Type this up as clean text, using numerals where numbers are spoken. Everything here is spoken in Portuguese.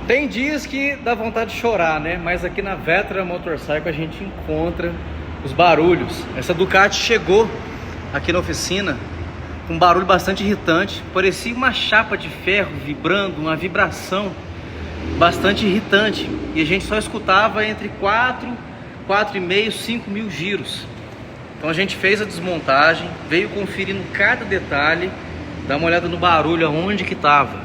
Tem dias que dá vontade de chorar, né? Mas aqui na Vetra Motorcycle a gente encontra os barulhos. Essa Ducati chegou aqui na oficina com um barulho bastante irritante. Parecia uma chapa de ferro vibrando, uma vibração bastante irritante. E a gente só escutava entre 4,5, 5 mil giros. Então a gente fez a desmontagem, veio conferindo cada detalhe, dá uma olhada no barulho, aonde que estava.